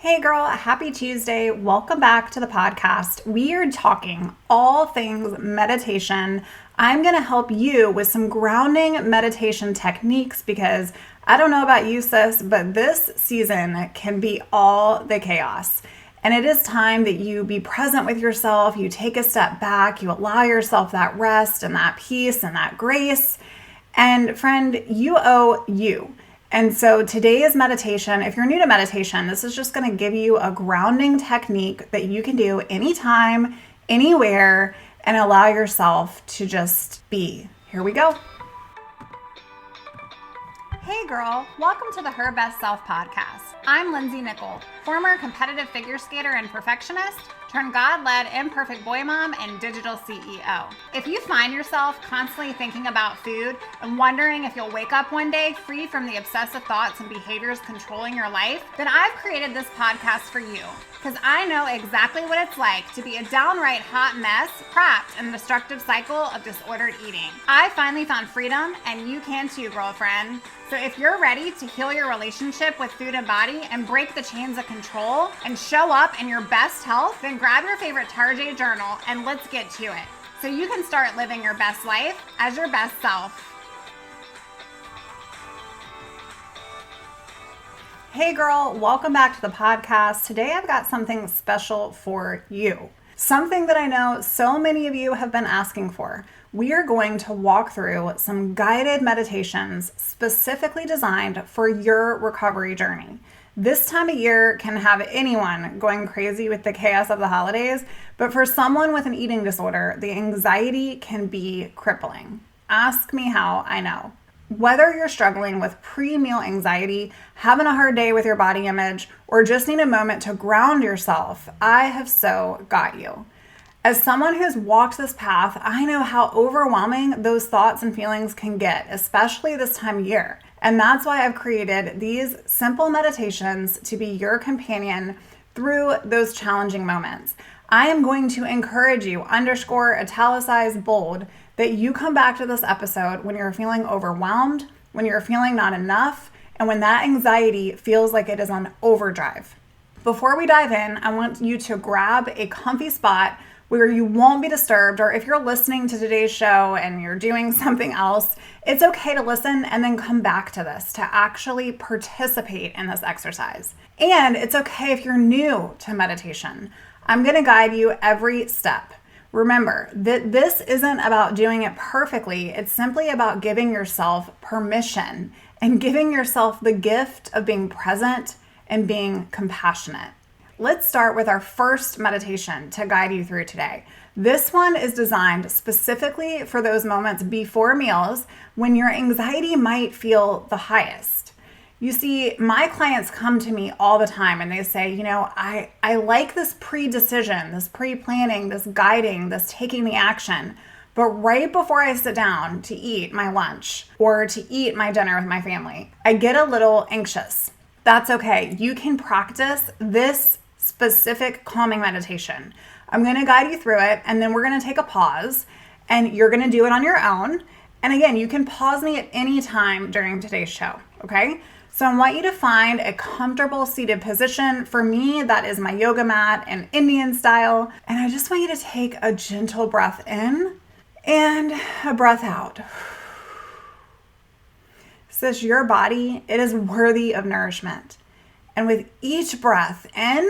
Hey girl, happy Tuesday. Welcome back to the podcast. We are talking all things meditation. I'm going to help you with some grounding meditation techniques because I don't know about you, sis, but this season can be all the chaos. And it is time that you be present with yourself. You take a step back, you allow yourself that rest and that peace and that grace. And friend, you owe you. And so today's meditation, if you're new to meditation, this is just going to give you a grounding technique that you can do anytime, anywhere, and allow yourself to just be. Here we go. Hey girl, welcome to the Her Best Self podcast. I'm Lindsey Nichol, former competitive figure skater and perfectionist, turned God-led imperfect boy mom and digital CEO. If you find yourself constantly thinking about food and wondering if you'll wake up one day free from the obsessive thoughts and behaviors controlling your life, then I've created this podcast for you because I know exactly what it's like to be a downright hot mess trapped in a destructive cycle of disordered eating. I finally found freedom, and you can too, girlfriend. So if you're ready to heal your relationship with food and body and break the chains of control and show up in your best health, then grab your favorite Tarjay journal and let's get to it so you can start living your best life as your best self. Hey girl, welcome back to the podcast. Today I've got something special for you. Something that I know so many of you have been asking for. We are going to walk through some guided meditations specifically designed for your recovery journey. This time of year can have anyone going crazy with the chaos of the holidays, but for someone with an eating disorder, the anxiety can be crippling. Ask me how I know. Whether you're struggling with pre-meal anxiety, having a hard day with your body image, or just need a moment to ground yourself, I have so got you. As someone who's walked this path, I know how overwhelming those thoughts and feelings can get, especially this time of year. And that's why I've created these simple meditations to be your companion through those challenging moments. I am going to encourage you, underscore, italicize, bold, that you come back to this episode when you're feeling overwhelmed, when you're feeling not enough, and when that anxiety feels like it is on overdrive. Before we dive in, I want you to grab a comfy spot where you won't be disturbed, or if you're listening to today's show and you're doing something else, it's okay to listen and then come back to this to actually participate in this exercise. And it's okay if you're new to meditation. I'm going to guide you every step. Remember that this isn't about doing it perfectly. It's simply about giving yourself permission and giving yourself the gift of being present and being compassionate. Let's start with our first meditation to guide you through today. This one is designed specifically for those moments before meals when your anxiety might feel the highest. You see, my clients come to me all the time and they say, I like this pre-decision, this pre-planning, this guiding, this taking the action. But right before I sit down to eat my lunch or to eat my dinner with my family, I get a little anxious. That's okay. You can practice this specific calming meditation. I'm going to guide you through it, and then we're going to take a pause, and you're going to do it on your own. And again, you can pause me at any time during today's show, okay? So I want you to find a comfortable seated position. For me, that is my yoga mat in Indian style. And I just want you to take a gentle breath in and a breath out. Sis, your body, it is worthy of nourishment. And with each breath in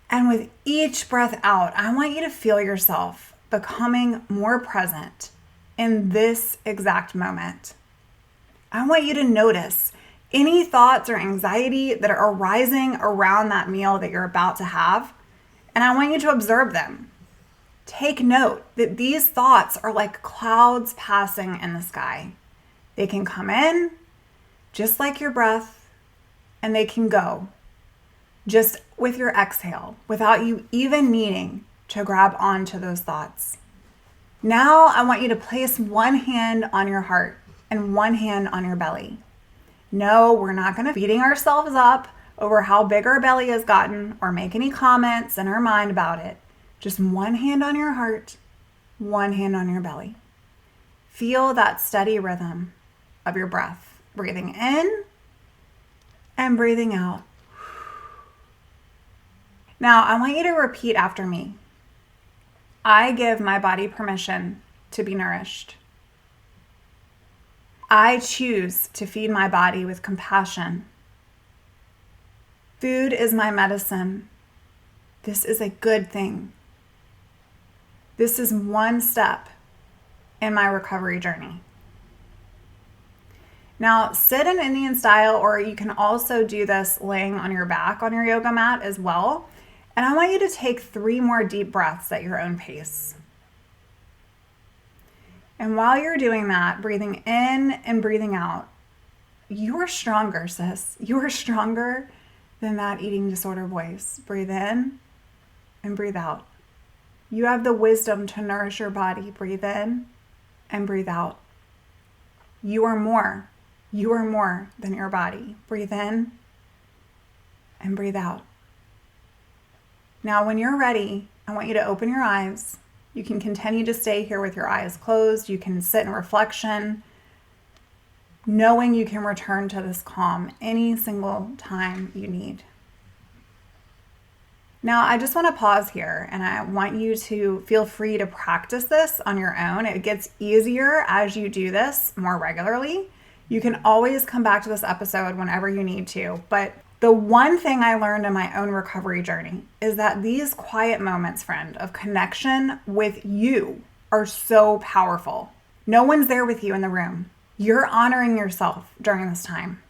and with each breath out, I want you to feel yourself becoming more present in this exact moment. I want you to notice any thoughts or anxiety that are arising around that meal that you're about to have, and I want you to observe them. Take note that these thoughts are like clouds passing in the sky. They can come in, just like your breath, and they can go, just with your exhale, without you even needing to grab onto those thoughts. Now I want you to place one hand on your heart and one hand on your belly. No, we're not going to beating ourselves up over how big our belly has gotten or make any comments in our mind about it. Just one hand on your heart, one hand on your belly. Feel that steady rhythm of your breath, breathing in and breathing out. Now, I want you to repeat after me. I give my body permission to be nourished. I choose to feed my body with compassion. Food is my medicine. This is a good thing. This is one step in my recovery journey. Now, sit in Indian style, or you can also do this laying on your back on your yoga mat as well. And I want you to take 3 more deep breaths at your own pace. And while you're doing that, breathing in and breathing out, you are stronger, sis. You are stronger than that eating disorder voice. Breathe in and breathe out. You have the wisdom to nourish your body. Breathe in and breathe out. You are more. You are more than your body. Breathe in and breathe out. Now, when you're ready, I want you to open your eyes. You can continue to stay here with your eyes closed. You can sit in reflection, knowing you can return to this calm any single time you need. Now, I just want to pause here, and I want you to feel free to practice this on your own. It gets easier as you do this more regularly. You can always come back to this episode whenever you need to, but the one thing I learned in my own recovery journey is that these quiet moments, friend, of connection with you are so powerful. No one's there with you in the room. You're honoring yourself during this time.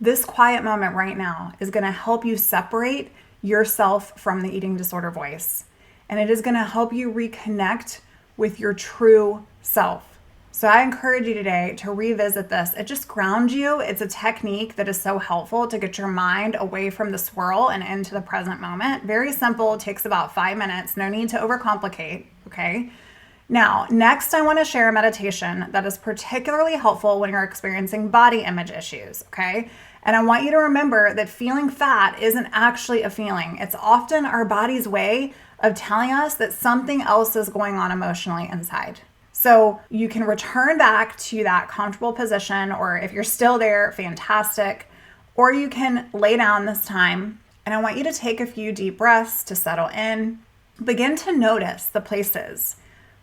This quiet moment right now is going to help you separate yourself from the eating disorder voice. And it is going to help you reconnect with your true self. So I encourage you today to revisit this. It just grounds you. It's a technique that is so helpful to get your mind away from the swirl and into the present moment. Very simple. It takes about 5 minutes. No need to overcomplicate, okay? Now, next I want to share a meditation that is particularly helpful when you're experiencing body image issues, okay? And I want you to remember that feeling fat isn't actually a feeling. It's often our body's way of telling us that something else is going on emotionally inside. So you can return back to that comfortable position, or if you're still there, fantastic. Or you can lay down this time, and I want you to take a few deep breaths to settle in. Begin to notice the places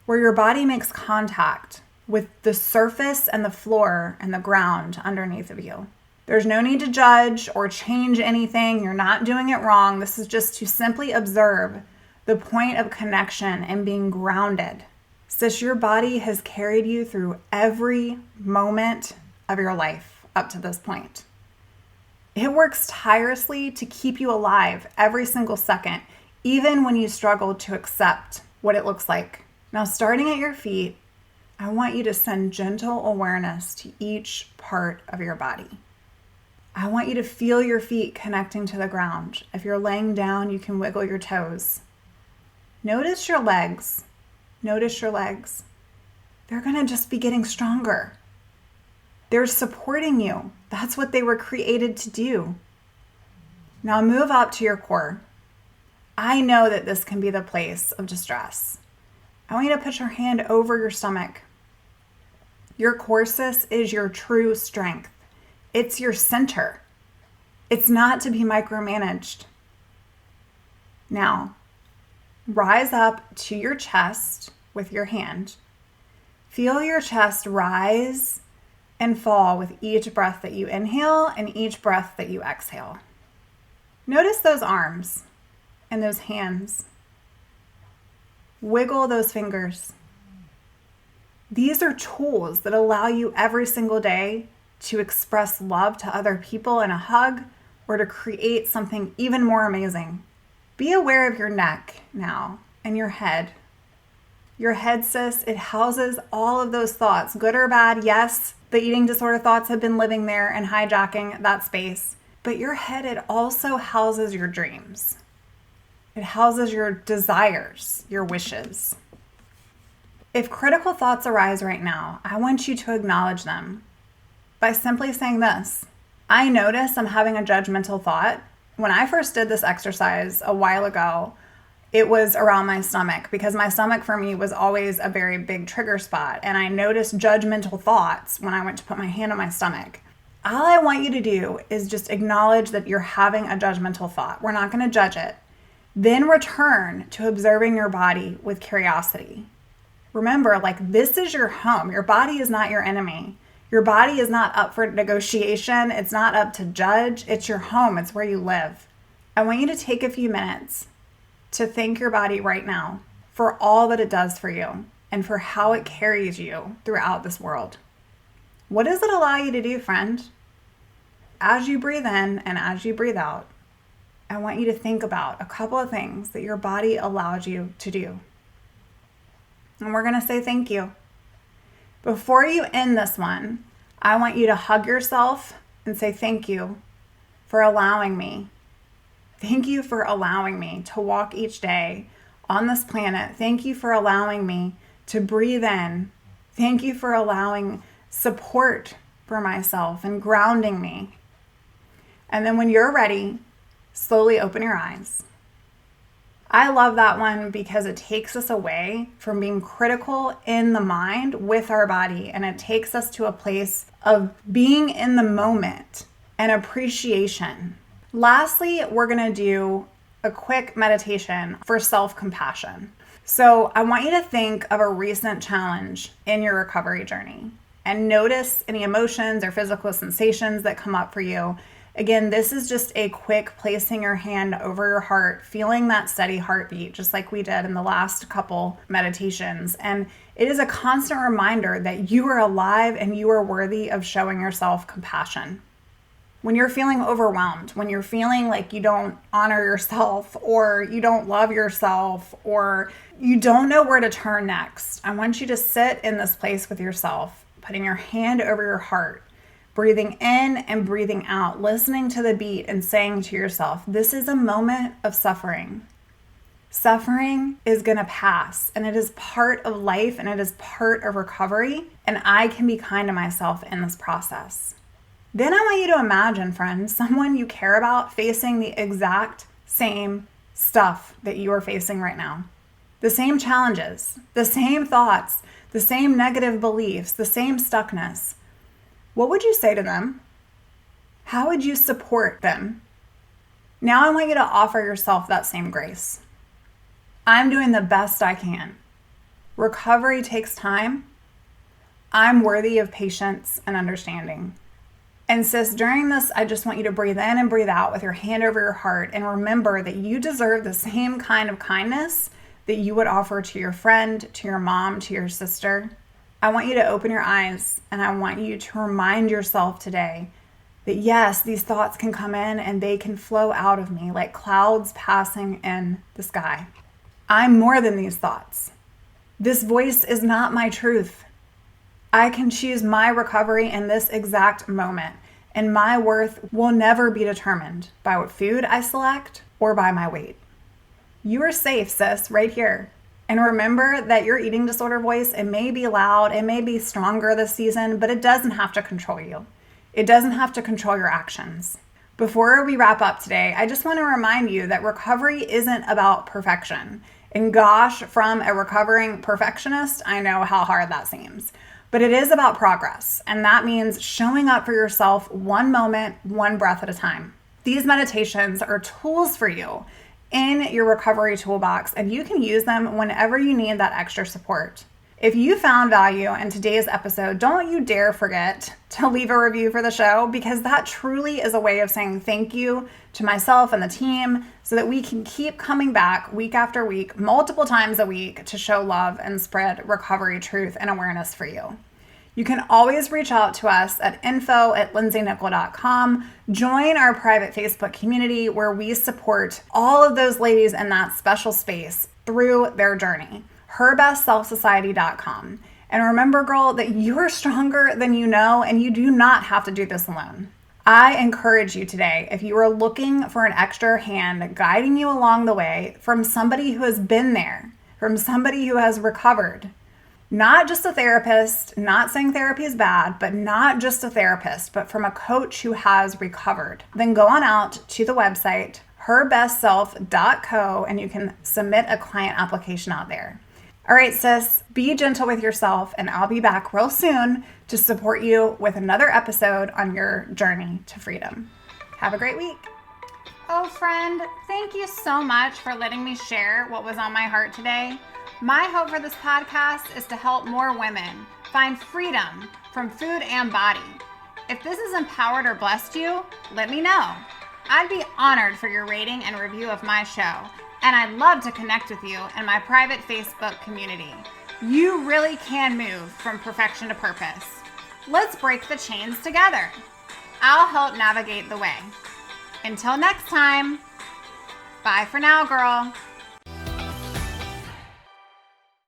where your body makes contact with the surface and the floor and the ground underneath of you. There's no need to judge or change anything. You're not doing it wrong. This is just to simply observe the point of connection and being grounded. Sis, your body has carried you through every moment of your life up to this point. It works tirelessly to keep you alive every single second, even when you struggle to accept what it looks like. Now, starting at your feet, I want you to send gentle awareness to each part of your body. I want you to feel your feet connecting to the ground. If you're laying down, you can wiggle your toes. Notice your legs. Notice your legs. They're going to just be getting stronger. They're supporting you. That's what they were created to do. Now move up to your core. I know that this can be the place of distress. I want you to put your hand over your stomach. Your core, sis, is your true strength. It's your center. It's not to be micromanaged. Now, rise up to your chest with your hand. Feel your chest rise and fall with each breath that you inhale and each breath that you exhale. Notice those arms and those hands. Wiggle those fingers. These are tools that allow you every single day to express love to other people in a hug or to create something even more amazing. Be aware of your neck now and your head. Your head, sis, it houses all of those thoughts, good or bad. Yes, the eating disorder thoughts have been living there and hijacking that space. But your head, it also houses your dreams. It houses your desires, your wishes. If critical thoughts arise right now, I want you to acknowledge them by simply saying this: I notice I'm having a judgmental thought. When I first did this exercise a while ago, it was around my stomach, because my stomach for me was always a very big trigger spot. And I noticed judgmental thoughts when I went to put my hand on my stomach. All I want you to do is just acknowledge that you're having a judgmental thought. We're not going to judge it. Then return to observing your body with curiosity. Remember, this is your home. Your body is not your enemy. Your body is not up for negotiation. It's not up to judge. It's your home. It's where you live. I want you to take a few minutes to thank your body right now for all that it does for you and for how it carries you throughout this world. What does it allow you to do, friend? As you breathe in and as you breathe out, I want you to think about a couple of things that your body allows you to do. And we're going to say thank you. Before you end this one, I want you to hug yourself and say thank you for allowing me. Thank you for allowing me to walk each day on this planet. Thank you for allowing me to breathe in. Thank you for allowing support for myself and grounding me. And then when you're ready, slowly open your eyes. I love that one because it takes us away from being critical in the mind with our body, and it takes us to a place of being in the moment and appreciation. Lastly, we're going to do a quick meditation for self-compassion. So I want you to think of a recent challenge in your recovery journey and notice any emotions or physical sensations that come up for you. Again, this is just a quick placing your hand over your heart, feeling that steady heartbeat, just like we did in the last couple meditations. And it is a constant reminder that you are alive and you are worthy of showing yourself compassion. When you're feeling overwhelmed, when you're feeling like you don't honor yourself or you don't love yourself or you don't know where to turn next, I want you to sit in this place with yourself, putting your hand over your heart, breathing in and breathing out, listening to the beat and saying to yourself, this is a moment of suffering. Suffering is going to pass, and it is part of life and it is part of recovery, and I can be kind to myself in this process. Then I want you to imagine, friends, someone you care about facing the exact same stuff that you are facing right now. The same challenges, the same thoughts, the same negative beliefs, the same stuckness. What would you say to them? How would you support them? Now I want you to offer yourself that same grace. I'm doing the best I can. Recovery takes time. I'm worthy of patience and understanding. And sis, during this, I just want you to breathe in and breathe out with your hand over your heart and remember that you deserve the same kind of kindness that you would offer to your friend, to your mom, to your sister. I want you to open your eyes and I want you to remind yourself today that yes, these thoughts can come in and they can flow out of me like clouds passing in the sky. I'm more than these thoughts. This voice is not my truth. I can choose my recovery in this exact moment, and my worth will never be determined by what food I select or by my weight. You are safe, sis, right here. And remember that your eating disorder voice, it may be loud, it may be stronger this season, but it doesn't have to control you. It doesn't have to control your actions. Before we wrap up today, I just want to remind you that recovery isn't about perfection. And gosh, from a recovering perfectionist, I know how hard that seems. But it is about progress, and that means showing up for yourself one moment, one breath at a time. These meditations are tools for you in your recovery toolbox, and you can use them whenever you need that extra support. If you found value in today's episode, don't you dare forget to leave a review for the show, because that truly is a way of saying thank you to myself and the team so that we can keep coming back week after week, multiple times a week, to show love and spread recovery truth and awareness for you. You can always reach out to us at info@lindseynichol.com. Join our private Facebook community where we support all of those ladies in that special space through their journey. herbestselfsociety.com. And remember, girl, that you are stronger than you know, and you do not have to do this alone. I encourage you today, if you are looking for an extra hand guiding you along the way from somebody who has been there, from somebody who has recovered, not just a therapist, not saying therapy is bad, but not just a therapist, but from a coach who has recovered, then go on out to the website, herbestself.co, and you can submit a client application out there. All right, sis, be gentle with yourself, and I'll be back real soon to support you with another episode on your journey to freedom. Have a great week. Oh, friend, thank you so much for letting me share what was on my heart today. My hope for this podcast is to help more women find freedom from food and body. If this has empowered or blessed you, let me know. I'd be honored for your rating and review of my show, and I'd love to connect with you in my private Facebook community. You really can move from perfection to purpose. Let's break the chains together. I'll help navigate the way. Until next time, bye for now, girl.